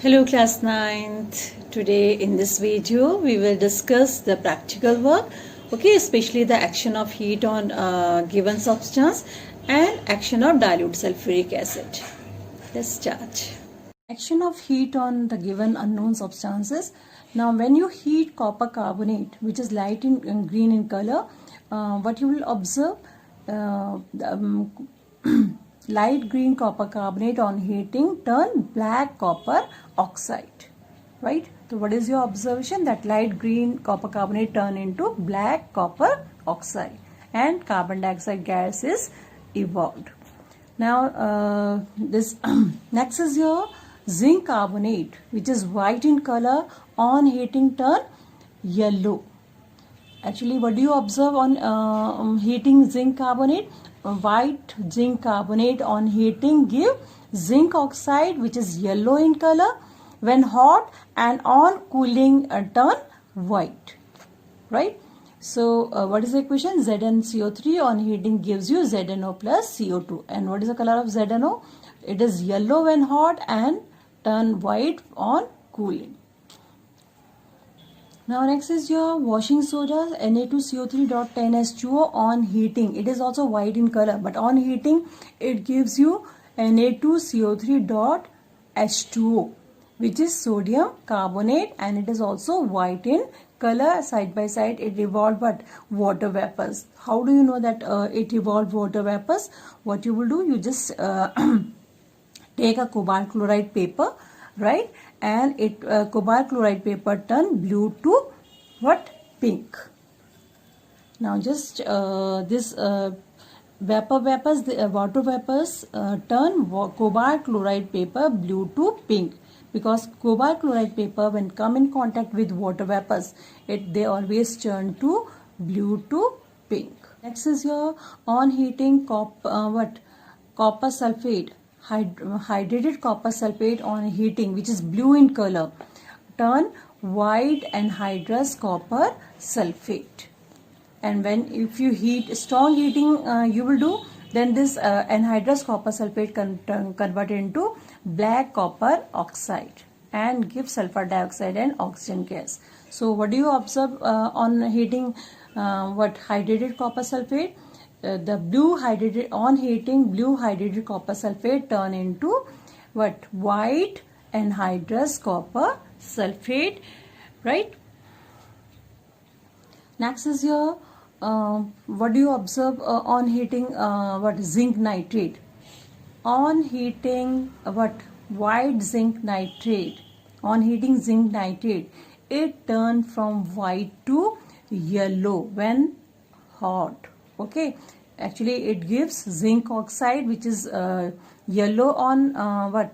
Hello class 9th. Today in this video we will discuss the practical work, okay, especially the action of heat on given substance and action of dilute sulfuric acid. Let's start. Action of heat on the given unknown substances. Now when you heat copper carbonate, which is light in green in color, what you will observe, light green copper carbonate on heating turn black copper oxide, right? So what is your observation? That light green copper carbonate turn into black copper oxide and carbon dioxide gas is evolved. Now this next is your zinc carbonate, which is white in color, on heating turn yellow. Actually, what do you observe on heating zinc carbonate? White zinc carbonate on heating give zinc oxide, which is yellow in color when hot, and on cooling turn white, right? So what is the equation? ZnCO3 on heating gives you ZnO plus CO2. And what is the color of ZnO? It is yellow when hot and turn white on cooling. Now next is your washing soda, Na2CO3.10H2O on heating. It is also white in color, but on heating it gives you Na2CO3.H2O, which is sodium carbonate, and it is also white in color. Side by side it evolved but water vapors. How do you know that it evolved water vapors? What you will do, you just take a cobalt chloride paper, right? And it cobalt chloride paper turn blue to what? Pink. Now just this water vapors turn cobalt chloride paper blue to pink, because cobalt chloride paper, when come in contact with water vapors, they always turn to blue to pink. Next is your on heating copper sulfate. Hydrated copper sulfate on heating, which is blue in color, turn white anhydrous copper sulfate. And if you heat, strong heating you will do, then this anhydrous copper sulfate converted into black copper oxide and give sulfur dioxide and oxygen gas. So what do you observe on heating hydrated copper sulfate? The blue hydrated, on heating blue hydrated copper sulfate turn into what? White anhydrous copper sulfate, right? Next is your what do you observe on heating zinc nitrate? On heating white zinc nitrate, on heating zinc nitrate, it turn from white to yellow when hot. Okay, actually it gives zinc oxide, which is yellow on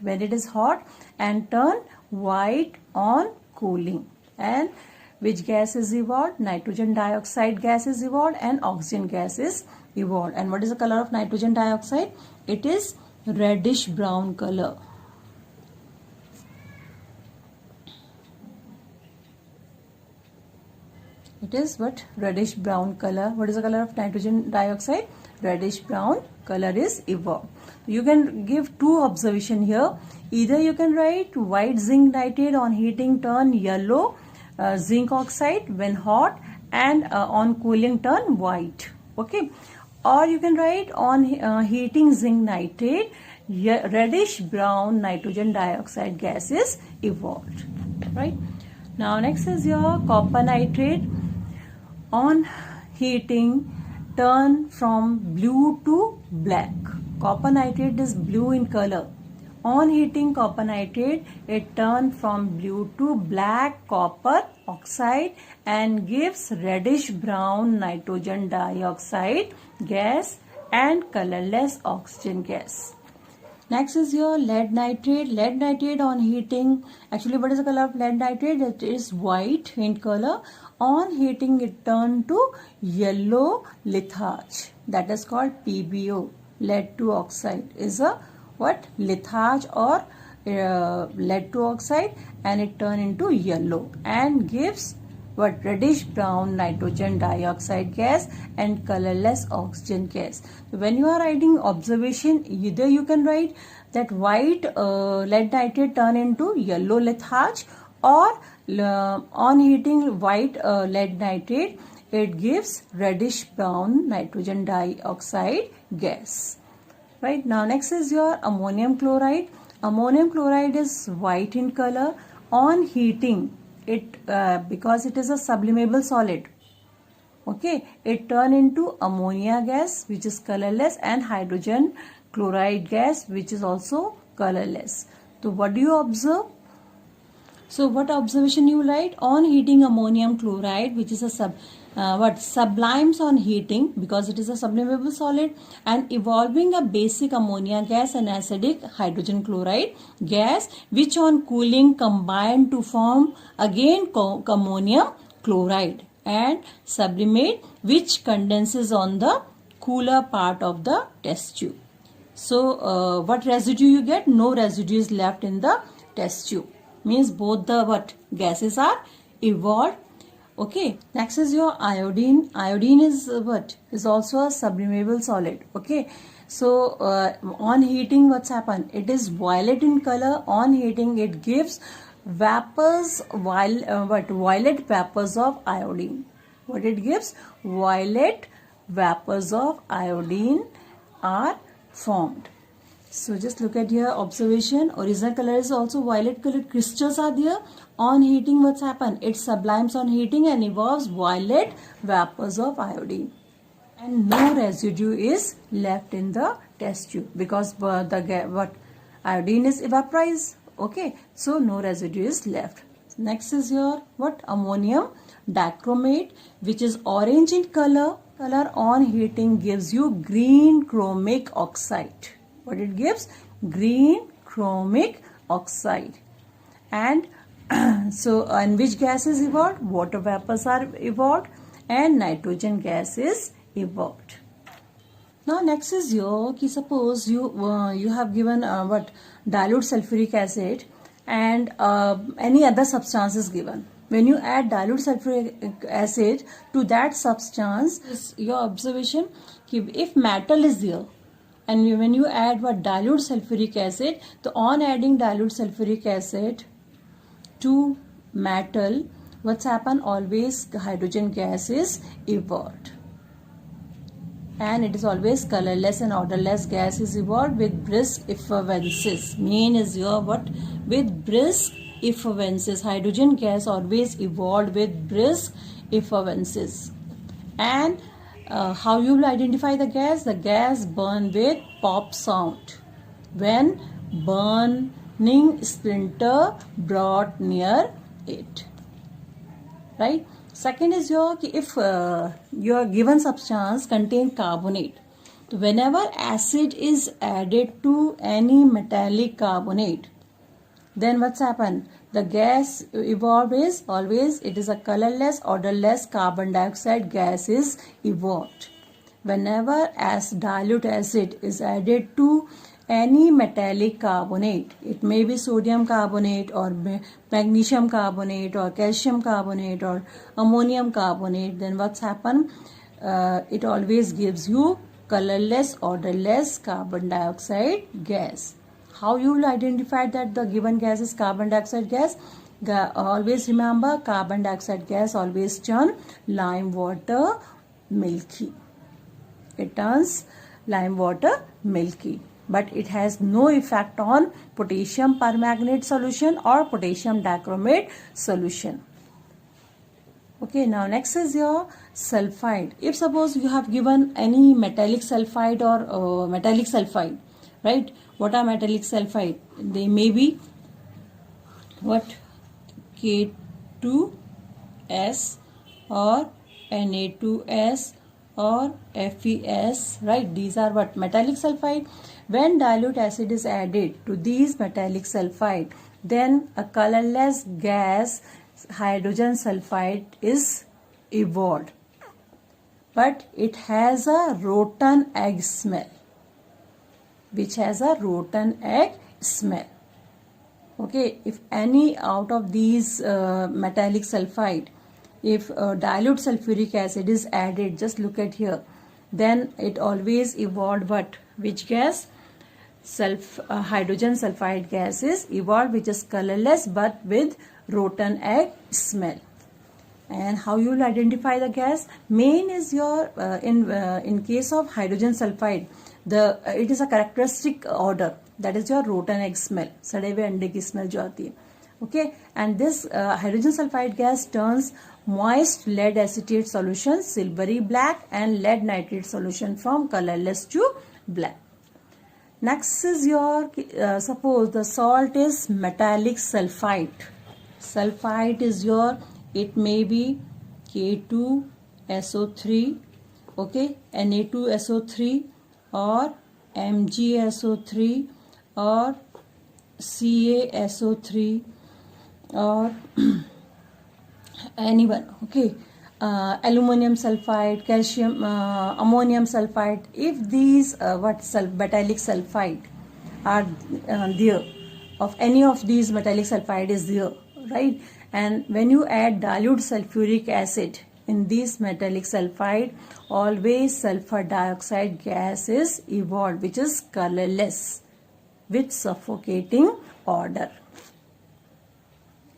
when it is hot, and turn white on cooling. And which gas is evolved? Nitrogen dioxide gas is evolved and oxygen gas is evolved. And what is the color of nitrogen dioxide? It is reddish brown color. It is what? Reddish brown color. What is the color of nitrogen dioxide? Reddish brown color is evolved. You can give two observation here. Either you can write white zinc nitrate on heating turn yellow zinc oxide when hot, and on cooling turn white. Okay. Or you can write on heating zinc nitrate reddish brown nitrogen dioxide gas is evolved. Right. Now next is your copper nitrate. On heating turn from blue to black. Copper nitrate is blue in color. On heating copper nitrate, it turn from blue to black copper oxide and gives reddish brown nitrogen dioxide gas and colorless oxygen gas. Next is your lead nitrate. Lead nitrate on heating, actually what is the color of lead nitrate? It is white in color. On heating it turn to yellow litharge. That is called PbO. Lead 2 oxide is a what? Litharge or lead 2 oxide, and it turn into yellow and gives what reddish brown nitrogen dioxide gas and colorless oxygen gas. So when you are writing observation, either you can write that white lead nitrate turn into yellow litharge, or on heating white lead nitrate it gives reddish brown nitrogen dioxide gas. Right, now next is your ammonium chloride. Ammonium chloride is white in color. On heating it, because it is a sublimable solid, okay, it turn into ammonia gas which is colorless, and hydrogen chloride gas which is also colorless. So what do you observe? So what observation you write? On heating ammonium chloride, which is a sublimes on heating because it is a sublimable solid, and evolving a basic ammonia gas and acidic hydrogen chloride gas, which on cooling combine to form again ammonium chloride, and sublimate, which condenses on the cooler part of the test tube. So what residue you get? No residue is left in the test tube. Means both the what gases are evolved. Okay, next is your iodine. Iodine is what is also a sublimable solid. Okay, so on heating what's happened? It is violet in color. On heating it gives vapors, violet vapors of iodine. What it gives? Violet vapors of iodine are formed. So just look at your observation. Original color is also violet colored crystals are there. On heating what's happened? It sublimes on heating and evolves violet vapors of iodine. And no residue is left in the test tube because the iodine is evaporized. Okay, so no residue is left. Next is your what? Ammonium dichromate, which is orange in color. Color on heating gives you green chromic oxide. What it gives? Green chromic oxide. And so, and which gas is evolved? Water vapors are evolved and nitrogen gas is evolved. Now next is your, suppose you have given what dilute sulfuric acid and any other substance is given. When you add dilute sulfuric acid to that substance, your observation, if metal is there, and when you add what dilute sulfuric acid, so on adding dilute sulfuric acid to metal, what's happened? Always the hydrogen gas is evolved, and it is always colorless and odorless gas is evolved with brisk effervescence. Main is your what? With brisk effervescence. Hydrogen gas always evolved with brisk effervescence. And how you will identify the gas? The gas burn with pop sound when burning splinter brought near it. Right? Second is your, if your given substance contain carbonate, so whenever acid is added to any metallic carbonate, then what's happened? The gas evolved is always, it is a colorless, odorless carbon dioxide gas is evolved. Whenever as dilute acid is added to any metallic carbonate, it may be sodium carbonate or magnesium carbonate or calcium carbonate or ammonium carbonate, then what's happened? It always gives you colorless, odorless carbon dioxide gas. How you will identify that the given gas is carbon dioxide gas? Always remember, carbon dioxide gas always turn lime water milky. It turns lime water milky, but it has no effect on potassium permanganate solution or potassium dichromate solution. Okay, now next is your sulfide. If suppose you have given any metallic sulfide or metallic sulfide, right? What are metallic sulfide? They may be what? K2S or Na2S or FeS, right? These are what? Metallic sulfide. When dilute acid is added to these metallic sulfide, then a colorless gas, hydrogen sulfide, is evolved. But it has a rotten egg smell. Which has a rotten egg smell. Okay, if any out of these metallic sulfide if dilute sulfuric acid is added, just look at here, then it always evolved what? Which gas? Hydrogen sulfide gas is evolved, which is colorless but with rotten egg smell. And how you will identify the gas? Main is your in case of hydrogen sulfide, it is a characteristic odor, that is your rotten egg smell, सड़े हुए अंडे की smell जो आती है. Okay, and this hydrogen sulfide gas turns moist lead acetate solution silvery black and lead nitrate solution from colorless to black. Next is your suppose the salt is metallic sulfide. Sulfide is your, it may be K2SO3, okay, Na2SO3 or MgSO3 or CaSO3 or anyone, okay, aluminum sulfide, calcium, ammonium sulfide. If these metallic sulfide are there, of any of these metallic sulfide is there, right, and when you add dilute sulfuric acid in this metallic sulfide, always sulfur dioxide gas is evolved, which is colorless with suffocating odor.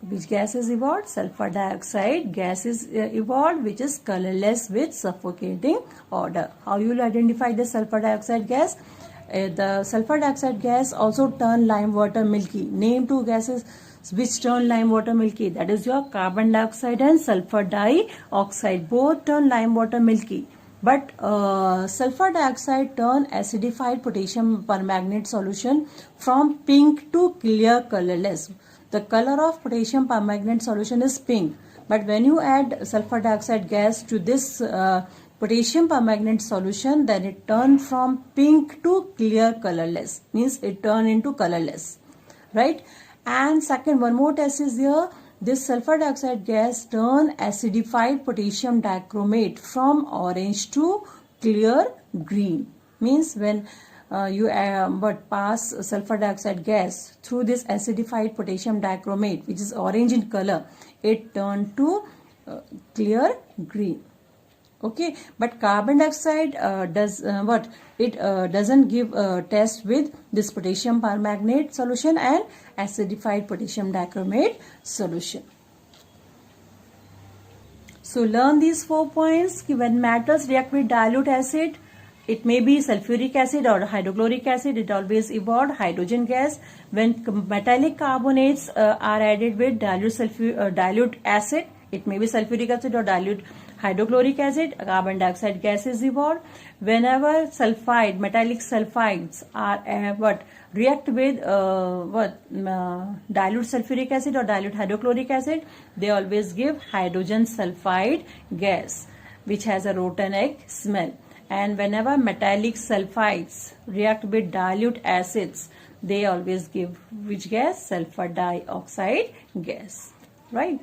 Which gas is evolved? Sulfur dioxide gas is evolved, which is colorless with suffocating odor. How you will identify the sulfur dioxide gas? The sulfur dioxide gas also turn lime water milky. Name two gases which turn lime water milky. That is your carbon dioxide and sulfur dioxide. Both turn lime water milky. But sulfur dioxide turn acidified potassium permanganate solution from pink to clear colorless. The color of potassium permanganate solution is pink, but when you add sulfur dioxide gas to this potassium permanganate solution, then it turns from pink to clear colorless, means it turn into colorless, right? And second, one more test is here. This sulfur dioxide gas turn acidified potassium dichromate from orange to clear green, means when you pass sulfur dioxide gas through this acidified potassium dichromate, which is orange in color, it turned to clear green. Okay, but carbon dioxide doesn't give test with this potassium permanganate solution and acidified potassium dichromate solution. So learn these 4 points. When metals react with dilute acid, it may be sulfuric acid or hydrochloric acid, it always evolved hydrogen gas. When metallic carbonates are added with dilute acid, it may be sulfuric acid or dilute hydrochloric acid, carbon dioxide gas is evolved. Whenever metallic sulfides are react with dilute sulfuric acid or dilute hydrochloric acid, they always give hydrogen sulfide gas, which has a rotten egg smell. And whenever metallic sulfides react with dilute acids, they always give which gas? Sulfur dioxide gas, right?